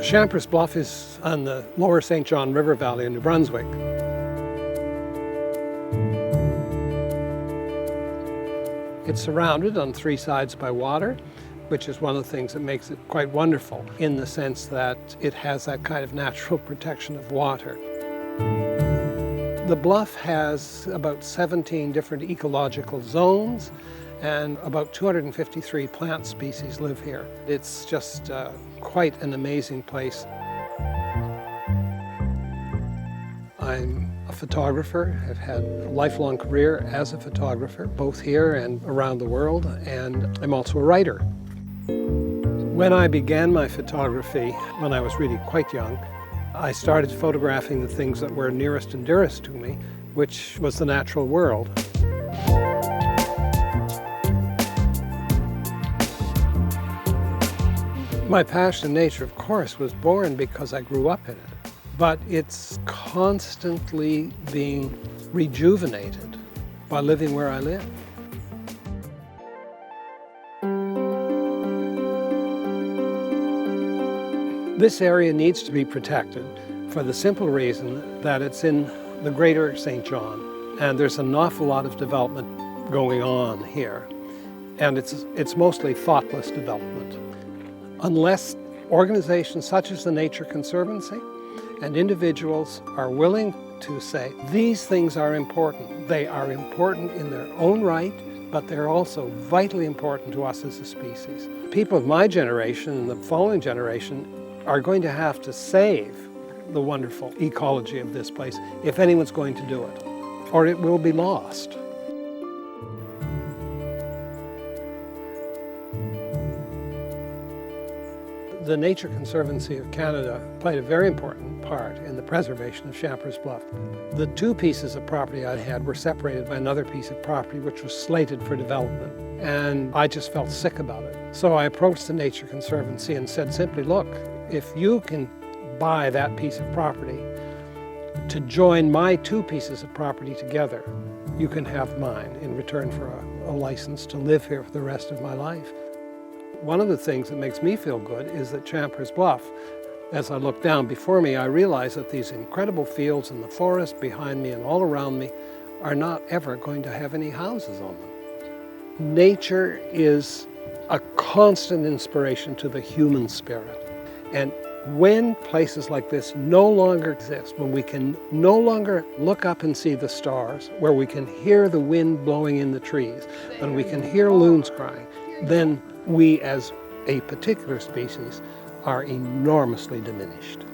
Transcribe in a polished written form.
Champer's Bluff is on the lower St. John River Valley in New Brunswick. It's surrounded on three sides by water, which is one of the things that makes it quite wonderful in the sense that it has that kind of natural protection of water. The bluff has about 17 different ecological zones, and about 253 plant species live here. It's just quite an amazing place. I'm a photographer. I've had a lifelong career as a photographer, both here and around the world, and I'm also a writer. When I began my photography, when I was really quite young, I started photographing the things that were nearest and dearest to me, which was the natural world. My passion in nature, of course, was born because I grew up in it, but it's constantly being rejuvenated by living where I live. This area needs to be protected for the simple reason that it's in the greater St. John, and there's an awful lot of development going on here, and it's mostly thoughtless development. Unless organizations such as the Nature Conservancy and individuals are willing to say, these things are important. They are important in their own right, but they're also vitally important to us as a species. People of my generation and the following generation are going to have to save the wonderful ecology of this place if anyone's going to do it, or it will be lost. The Nature Conservancy of Canada played a very important part in the preservation of Champer's Bluff. The two pieces of property I had were separated by another piece of property which was slated for development, and I just felt sick about it. So I approached the Nature Conservancy and said simply, look, if you can buy that piece of property to join my two pieces of property together, you can have mine in return for a license to live here for the rest of my life. One of the things that makes me feel good is that Champer's Bluff, as I look down before me, I realize that these incredible fields and the forest behind me and all around me are not ever going to have any houses on them. Nature is a constant inspiration to the human spirit. And when places like this no longer exist, when we can no longer look up and see the stars, where we can hear the wind blowing in the trees, when we can hear loons crying, then we as a particular species are enormously diminished.